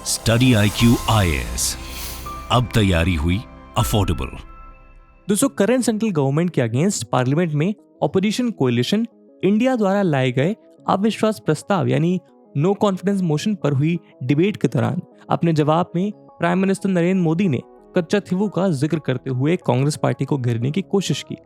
Study IQ IAS, अब तैयारी हुई अफोर्डेबल। दोस्तों, करंट सेंट्रल गवर्नमेंट के अगेंस्ट पार्लियामेंट में ऑपोजिशन कोalition इंडिया द्वारा लाए गए अविश्वास प्रस्ताव यानी नो कॉन्फिडेंस मोशन पर हुई डिबेट के दौरान अपने जवाब में प्राइम मिनिस्टर नरेंद्र मोदी ने कच्चाथीवू का जिक्र करते हुए कांग्रेस पार्टी को घेरने की कोशिश की।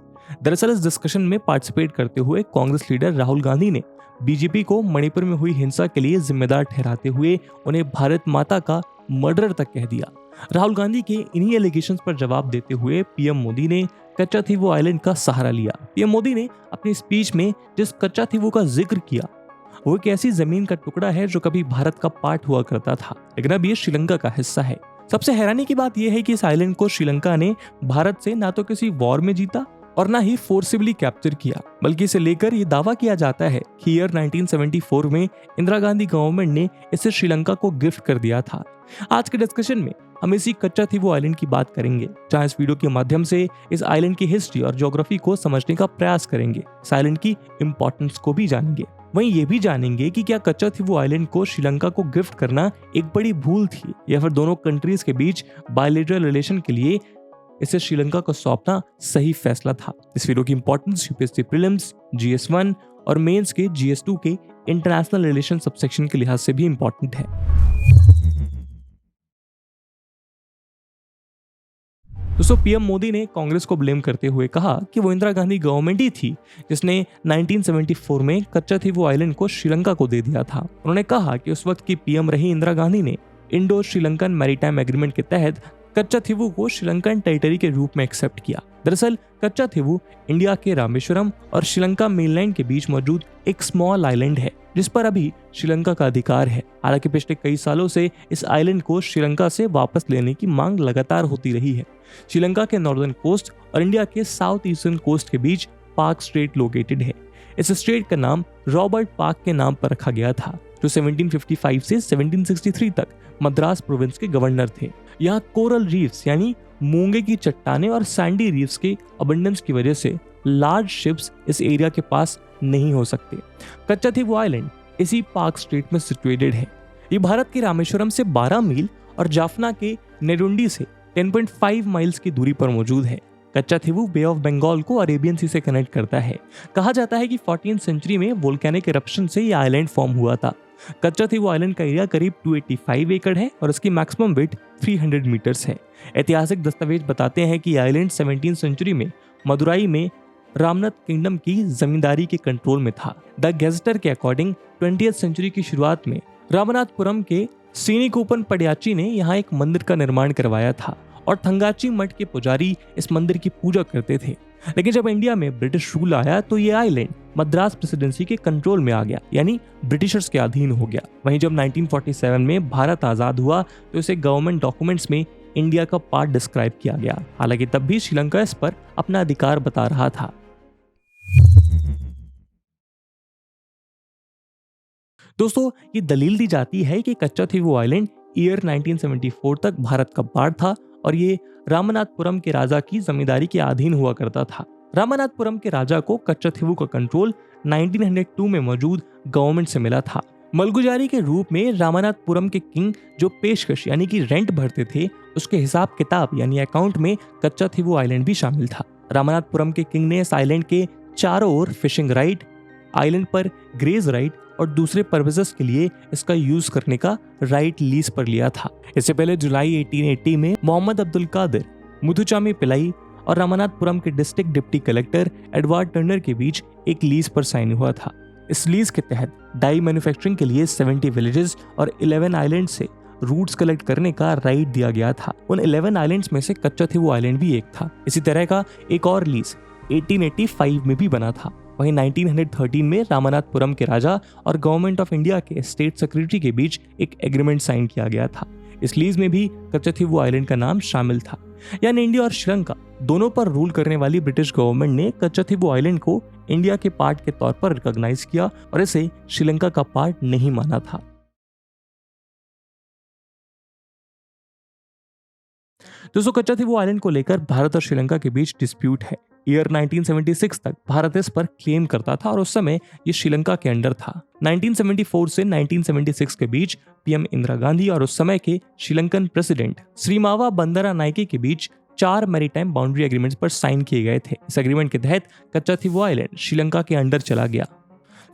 दरअसल इस डिस्कशन में पार्टिसिपेट करते हुए कांग्रेस लीडर राहुल गांधी ने बीजेपी को मणिपुर में हुई हिंसा के लिए जिम्मेदार ठहराते हुए उन्हें भारत माता का मर्डर तक कह दिया। राहुल गांधी के इन्हीं एलिगेशंस पर जवाब देते हुए पीएम मोदी ने कच्चाथीवू आइलैंड का सहारा लिया। पीएम मोदी ने अपनी स्पीच में जिस कच्चाथीवू का जिक्र किया वो एक ऐसी जमीन का टुकड़ा है जो कभी भारत का पार्ट हुआ करता था, लेकिन अब ये श्रीलंका का हिस्सा है। सबसे हैरानी की बात यह है कि इस आइलैंड को श्रीलंका ने भारत से ना तो किसी वॉर में जीता और ना ही फोर्सिबली कैप्चर किया, बल्कि इसे लेकर यह दावा किया जाता है कि ईयर 1974 में इंदिरा गांधी गवर्नमेंट ने इसे श्रीलंका को गिफ्ट कर दिया था। आज के डिस्कशन में हम इसी कच्चाथीवू आइलैंड की बात करेंगे, जहां इस वीडियो के माध्यम से इस आइलैंड की हिस्ट्री और ज्योग्राफी को समझने का प्रयास करेंगे। इस आइलैंड की इंपॉर्टेंस को भी जानेंगे। वहीं ये भी जानेंगे कि क्या कच्चाथीवू आइलैंड को श्रीलंका को गिफ्ट करना एक बड़ी भूल थी या फिर दोनों कंट्रीज के बीच बायलैटरल रिलेशन के लिए इसे श्रीलंका को सौंपना सही फैसला था। इस वीडियो की इंपॉर्टेंस यूपीएससी प्रीलिम्स, GS1 और मेंस के GS2 के इंटरनेशनल रिलेशन सबसेक्शन के लिहाज से भी इंपॉर्टेंट है। दोस्तों, पीएम मोदी ने कांग्रेस को ब्लेम करते हुए कहा कि वो इंदिरा गांधी गवर्नमेंट ही थी जिसने 1974 में कच्चाथीवू आइलैंड को श्रीलंका को दे दिया था। उन्होंने कहा कि उस वक्त की पीएम रही इंदिरा गांधी ने इंडो श्रीलंकन मैरीटाइम एग्रीमेंट के तहत कच्चाथीवू को श्रीलंकन टेरिटरी के रूप में एक्सेप्ट किया। दरअसल कच्चाथीवू इंडिया के रामेश्वरम और श्रीलंका मेनलैंड के बीच मौजूद एक स्मॉल आइलैंड है जिस पर अभी श्रीलंका का अधिकार है। हालांकि पिछले कई सालों से इस आइलैंड को श्रीलंका से वापस लेने की मांग लगातार होती रही है। श्रीलंका के नॉर्दर्न कोस्ट और इंडिया के साउथ ईस्टर्न कोस्ट के बीच पार्क स्ट्रेट लोकेटेड है। इस स्ट्रेट का नाम रॉबर्ट पार्क के नाम पर रखा गया था, जो 1755 से 1763 तक मद्रास प्रोविंस के गवर्नर थे। यहाँ कोरल रीफ्स यानी मूंगे की चट्टानें और सैंडी रीफ्स के अबंडेंस की वजह से लार्ज शिप्स इस एरिया के पास नहीं हो सकते। कच्चाथीवू आइलैंड इसी पार्क स्ट्रेट में सिचुएटेड है। ये भारत के रामेश्वरम से 12 मील और जाफना के नेरुंडी से 10.5 माइल्स की दूरी पर मौजूद है। कच्चाथीवू बे ऑफ बंगाल को अरेबियन सी से कनेक्ट करता है। कहा जाता है कि 14th सेंचुरी में वोल्केनिक इरप्शन से यह आइलैंड फॉर्म हुआ था। कच्चाथीवू आइलैंड का एरिया करीब 285 एकड़ है और इसकी मैक्सिमम विड्थ 300 मीटर्स है। ऐतिहासिक दस्तावेज बताते हैं कि आइलैंड 17th सेंचुरी में मदुराई में रामनाथ किंगडम की जमींदारी के कंट्रोल में था। द गेजेटर के अकॉर्डिंग 20th सेंचुरी की शुरुआत में रामनाथपुरम के सीनिकोपन पडियाची ने यहाँ एक मंदिर का निर्माण करवाया था और थंगाची मठ के पुजारी इस मंदिर की पूजा करते थे। लेकिन जब इंडिया में ब्रिटिश रूल आया तो ये आइलैंड मद्रास प्रेसिडेंसी के कंट्रोल में आ गया, यानी ब्रिटिशर्स के अधीन हो गया। वहीं जब 1947 में भारत आजाद हुआ तो इसे गवर्नमेंट डॉक्यूमेंट्स में इंडिया का पार्ट डिस्क्राइब किया गया। हालांकि तब भी श्रीलंका इस पर अपना अधिकार बता रहा था। दोस्तों, ये दलील दी जाती है कि कच्चाथीवू आइलैंड ईयर 1974 तक भारत का पार्ट था और ये रामनाथपुरम के राजा की जमींदारी के अधीन हुआ करता था। रामनाथपुरम के राजा को कच्चाथीवू का कंट्रोल 1902 में मौजूद गवर्नमेंट से मिला था। मलगुजारी के रूप में रामनाथपुरम के किंग जो पेशकश यानी कि रेंट भरते थे, उसके हिसाब किताब यानी अकाउंट में कच्चाथीवू आइलैंड भी शामिल था। रामनाथपुरम के किंग ने इस आइलैंड के चारों ओर फिशिंग राइट, आइलैंड पर ग्रेज राइट और दूसरे पर्पसेस के लिए इसका यूज करने का राइट लीज पर लिया था। इससे पहले जुलाई 1880 में मोहम्मद अब्दुल कादिर, मुथुचामी पिलाई और रामनाथपुरम के district deputy collector Edward Turner के बीच एक लीज पर साइन हुआ था। इस लीज के तहत डाई मैन्युफैक्चरिंग के लिए 70 विलेजेस और 11 आइलैंड से रूट्स कलेक्ट करने का राइट दिया गया था। उन 11 आइलैंड्स में से कच्चाथीवू आइलैंड भी एक था। इसी तरह का एक और लीज 1885 में भी बना था। वहीं 1913 में रामनाथपुरम के राजा और गवर्नमेंट ऑफ इंडिया के स्टेट सेक्रेटरी के बीच एक एग्रीमेंट साइन किया गया था। इस लीज में भी कच्चाथीवू आइलैंड का नाम शामिल था। यानी इंडिया और श्रीलंका दोनों पर रूल करने वाली ब्रिटिश गवर्नमेंट ने कच्चाथीवू आइलैंड को इंडिया के पार्ट के तौर पर रिकॉग्नाइज किया और इसे श्रीलंका का पार्ट नहीं माना था। दोस्तों कच्चा थीवू आइलैंड को लेकर भारत और श्रीलंका के बीच डिस्प्यूट है। ईयर 1976 तक भारत इस पर क्लेम करता था और उस समय ये श्रीलंका के अंडर था। 1974 से 1976 के बीच पीएम इंदिरा गांधी और उस समय के श्रीलंकन प्रेसिडेंट श्रीमावा बंदरानायके के बीच 4 मैरीटाइम बाउंड्री एग्रीमेंट्स पर साइन किए गए थे। इस एग्रीमेंट के तहत कच्चा थीवू आइलैंड श्रीलंका के अंडर चला गया,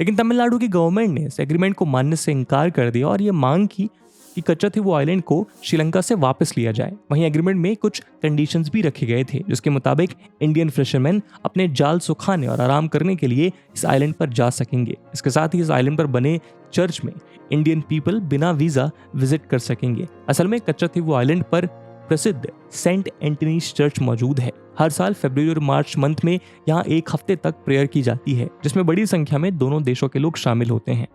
लेकिन तमिलनाडु की गवर्नमेंट ने इस एग्रीमेंट को मानने से इनकार कर दिया और ये मांग की कि कच्चा थीवू आइलैंड को श्रीलंका से वापस लिया जाए। वहीं एग्रीमेंट में कुछ कंडीशंस भी रखे गए थे, जिसके मुताबिक इंडियन फिशरमैन अपने जाल सुखाने और आराम करने के लिए इस आइलैंड पर जा सकेंगे। इसके साथ ही इस आइलैंड पर बने चर्च में इंडियन पीपल बिना वीजा विजिट कर सकेंगे। असल में कच्चा थीवू आइलैंड पर प्रसिद्ध सेंट एंटनीज चर्च मौजूद है। हर साल फरवरी और मार्च मंथ में यहाँ एक हफ्ते तक प्रेयर की जाती है, जिसमें बड़ी संख्या में दोनों देशों के लोग शामिल होते हैं।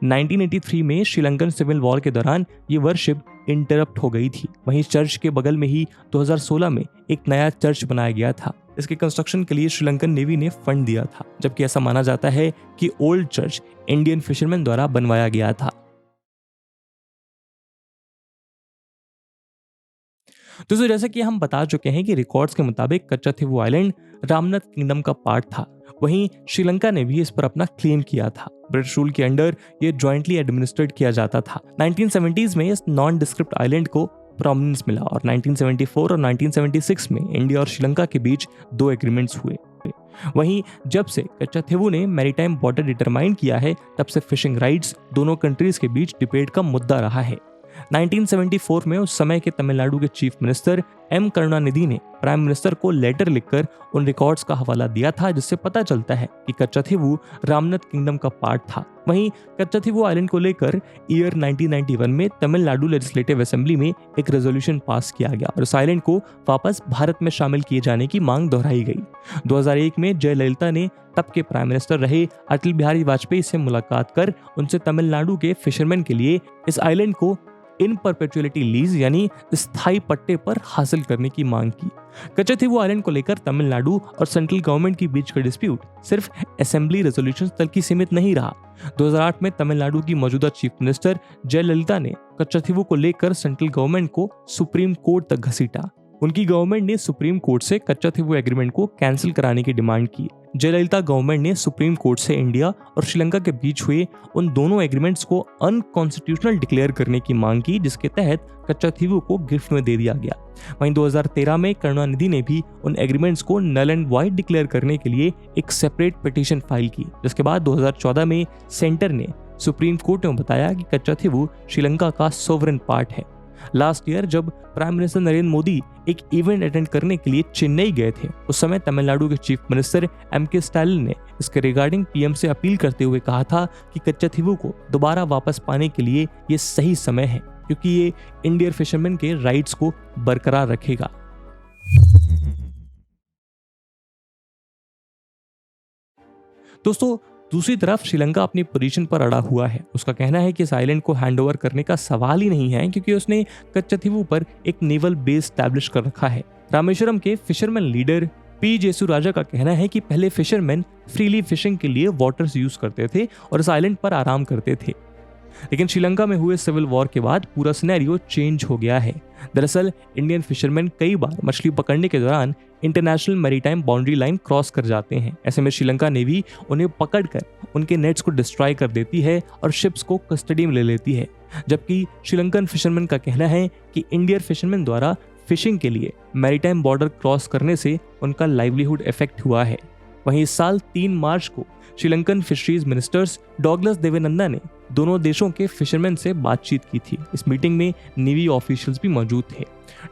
1983 में श्रीलंकन सिविल वॉर के दौरान ये वर्शिप इंटरप्ट हो गई थी। वहीं चर्च के बगल में ही 2016 में एक नया चर्च बनाया गया था। इसके कंस्ट्रक्शन के लिए श्रीलंकन नेवी ने फंड दिया था, जबकि ऐसा माना जाता है कि ओल्ड चर्च इंडियन फिशरमैन द्वारा बनवाया गया था। दोस्तों जैसे कि हम बता चुके हैं कि रिकॉर्ड्स के मुताबिक कच्चा थीवू आइलैंड रामनाथ किंगडम का पार्ट था। वहीं श्रीलंका ने भी इस पर अपना क्लेम किया था। ब्रिटिश रूल के अंडर ये जॉइंटली एडमिनिस्ट्रेट किया जाता था। 1970s में इस नॉन डिस्क्रिप्ट आइलैंड को प्रोमिनेंस मिला और 1974 और 1976 में इंडिया और श्रीलंका के बीच 2 एग्रीमेंट्स हुए। वहीं जब से कच्चा थीवू ने मैरीटाइम बॉर्डर डिटरमाइन किया है, तब से फिशिंग राइट्स दोनों कंट्रीज के बीच डिबेट का मुद्दा रहा है। 1974 में उस समय के तमिलनाडु के चीफ मिनिस्टर एम करुणानिधि ने प्राइम मिनिस्टर को लेटर लिखकर उन रिकॉर्ड्स का हवाला दिया था, जिससे पता चलता है कि कच्चा थीवू रामनाथ किंगडम का पार्ट था। वहीं कच्चा थीवू आइलैंड को लेकर ईयर 1991 में तमिलनाडु लेजिस्लेटिव असेंबली में एक रेजोल्यूशन पास किया गया और इस आइलैंड को वापस भारत में शामिल किए जाने की मांग दोहराई गई। 2001 में जयललिता ने तब के प्राइम मिनिस्टर रहे अटल बिहारी वाजपेयी से मुलाकात कर उनसे तमिलनाडु के फिशरमैन के लिए इस आइलैंड को इन परपेचुअलिटी लीज यानी स्थायी पट्टे पर हासिल करने की मांग की। कच्चा थीवू आइलैंड को लेकर तमिलनाडु और सेंट्रल गवर्नमेंट के बीच का डिस्प्यूट सिर्फ असेंबली रेजोल्यूशन तक ही सीमित नहीं रहा। 2008 में तमिलनाडु की मौजूदा चीफ मिनिस्टर जयललिता ने कच्चा थीवू को लेकर सेंट्रल गवर्नमेंट को सुप्रीम कोर्ट तक घसीटा। उनकी गवर्नमेंट ने सुप्रीम कोर्ट से कच्चा थीवू एग्रीमेंट को कैंसिल कराने की डिमांड की। जयललिता गवर्नमेंट ने सुप्रीम कोर्ट से इंडिया और श्रीलंका के बीच हुए उन दोनों एग्रीमेंट्स को अनकॉन्स्टिट्यूशनल डिक्लेयर करने की मांग की, जिसके तहत कच्चा थीवू को गिफ्ट में दे दिया गया। वहीं 2013 में करुणानिधि ने भी उन एग्रीमेंट्स को नल एंड वाइड डिक्लेयर करने के लिए एक सेपरेट पिटीशन फाइल की, जिसके बाद 2014 में सेंटर ने सुप्रीम कोर्ट में बताया कि कच्चा थीवू श्रीलंका का सोवरेन पार्ट है। लास्ट ईयर जब प्राइम मिनिस्टर नरेंद्र मोदी एक इवेंट अटेंड करने के लिए चेन्नई गए थे, उस समय तमिलनाडु के चीफ मिनिस्टर एम.के. स्टालिन ने इसके रिगार्डिंग पीएम से अपील करते हुए कहा था कि कच्चा थीवू को दोबारा वापस पाने के लिए ये सही समय है, क्योंकि ये इंडियन फिशरमैन के राइट्स को बरकरार रखेगा। दोस्तों दूसरी तरफ श्रीलंका अपनी पोजीशन पर अड़ा हुआ है। उसका कहना है कि इस आइलैंड को हैंडओवर करने का सवाल ही नहीं है, क्योंकि उसने कच्चा थीवू पर एक नेवल बेस स्टैब्लिश कर रखा है। रामेश्वरम के फिशरमैन लीडर पी जेसु राजा का कहना है कि पहले फिशरमैन फ्रीली फिशिंग के लिए वाटर्स यूज करते थे और इस आइलैंड पर आराम करते थे, लेकिन श्रीलंका में हुए सिविल वॉर के बाद पूरा सिनेरियो चेंज हो गया है। दरअसल इंडियन फिशरमैन कई बार मछली पकड़ने के दौरान international maritime boundary line cross कर जाते हैं। ऐसे में श्रीलंका नेवी उन्हें पकड़कर उनके नेट्स को डिस्ट्रॉय कर देती है और शिप्स को कस्टडी में ले लेती है, जबकि श्रीलंकन फिशरमैन का कहना है कि इंडियन फिशरमैन द्वारा फिशिंग के लिए मैरीटाइम बॉर्डर क्रॉस करने से उनका लाइवलीहुड इफेक्ट हुआ है। वहीं इस साल 3 मार्च को श्रीलंकन फिशरीज मिनिस्टर्स डॉगलस देवेनंदा ने दोनों देशों के फिशरमैन से बातचीत की थी। इस मीटिंग में नेवी ऑफिशियल्स भी मौजूद थे।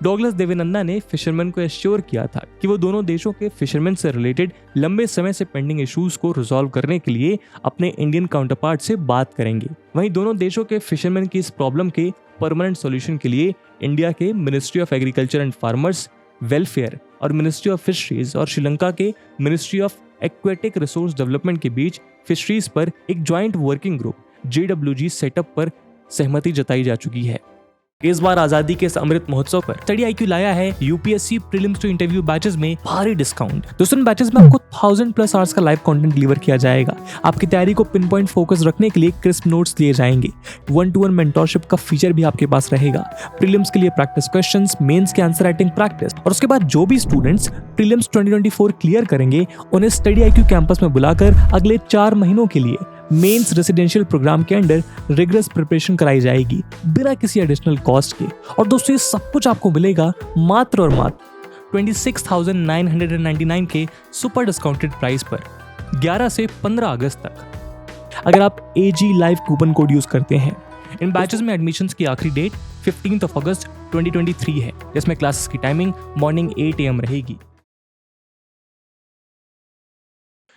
डॉगलस देवेनंदा ने फिशरमैन को एश्योर किया था कि वो दोनों देशों के फिशरमैन से रिलेटेड लंबे समय से पेंडिंग इश्यूज को रिजॉल्व करने के लिए अपने इंडियन काउंटरपार्ट से बात करेंगे। वहीं दोनों देशों के फिशरमैन की इस प्रॉब्लम के परमानेंट सॉल्यूशन के लिए इंडिया के ministry of agriculture and farmers welfare और मिनिस्ट्री ऑफ फिशरीज और श्रीलंका के ministry of aquatic resource development के बीच फिशरीज पर एक joint working group JWG setup पर सहमति जताई जा चुकी है। इस बार आजादी के इस अमृत महोत्सव पर स्टडी IQ लाया है UPSC prelims to interview batches में भारी डिस्काउंट। दोस्तों इन बैचेस में आपको 1000+ आवर्स का लाइव कंटेंट डिलीवर किया जाएगा। आपकी तैयारी को पिन पॉइंट फोकस रखने के लिए क्रिस्प नोट्स दिए जाएंगे। 1-to-1 मेंटरशिप का फीचर भी आपके पास रहेगा। प्रीलिम्स के लिए प्रैक्टिस क्वेश्चंस, मेंस के आंसर राइटिंग प्रैक्टिस, और उसके बाद जो भी स्टूडेंट्स प्रीलिम्स 2024 क्लियर करेंगे उन्हें स्टडी IQ कैंपस में बुलाकर अगले 4 महीनों के लिए मेंस रेसिडेंशियल प्रोग्राम के अंडर रिगरस प्रिपरेशन कराई जाएगी बिना किसी एडिशनल कॉस्ट के। और दोस्तों ये सब कुछ आपको मिलेगा मात्र और मात्र 26,999 के सुपर डिस्काउंटेड प्राइस पर 11 से 15 अगस्त तक, अगर आप AG live coupon code use करते हैं। इन बैचेस में एडमिशंस की आखिरी डेट 15 अगस्त 2023 है, जिसमें क्लासेस की टाइमिंग मॉर्निंग 8 AM रहेगी।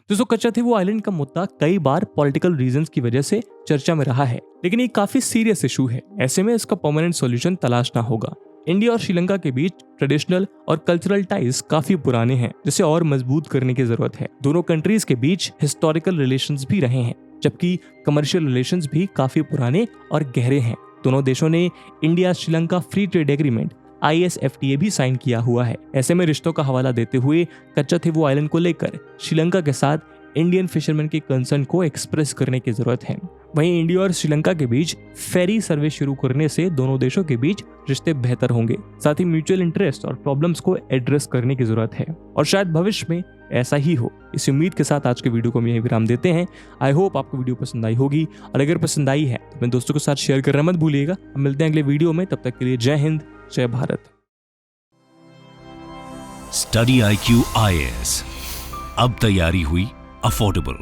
दोस्तों कच्चा थी वो आइलैंड का मुद्दा कई बार पॉलिटिकल रीजंस की वजह से चर्चा में रहा है, लेकिन ये काफी सीरियस इशू है। ऐसे में इसका परमानेंट सॉल्यूशन तलाशना होगा। इंडिया और श्रीलंका के बीच ट्रेडिशनल और कल्चरल टाइज काफी पुराने हैं, जिसे और मजबूत करने की जरूरत है। दोनों कंट्रीज के बीच हिस्टोरिकल रिलेशंस भी रहे हैं, जबकि कमर्शियल रिलेशंस भी काफी पुराने और गहरे हैं। दोनों देशों ने India Sri Lanka free trade agreement ISFTA भी साइन किया हुआ है। ऐसे में रिश्तों का हवाला देते हुए कच्चा थी वो आइलैंड को लेकर श्रीलंका के साथ इंडियन फिशरमैन के कंसर्न को एक्सप्रेस करने की जरूरत है। वहीं इंडिया और श्रीलंका के बीच फेरी सर्विस शुरू करने से दोनों देशों के बीच रिश्ते बेहतर होंगे। साथ ही म्यूचुअल इंटरेस्ट और प्रॉब्लम्स को एड्रेस करने की जरूरत है, और शायद भविष्य में ऐसा ही हो। इस उम्मीद के साथ आज के वीडियो को हम यहीं विराम देते हैं। आई होप आपको वीडियो पसंद आई होगी, और अगर पसंद आई है तो अपने दोस्तों के साथ शेयर करना मत भूलिएगा। हम मिलते हैं अगले वीडियो में, तब तक के लिए जय हिंद, जय भारत। स्टडी IQ IAS, अब तैयारी हुई अफोर्डेबल।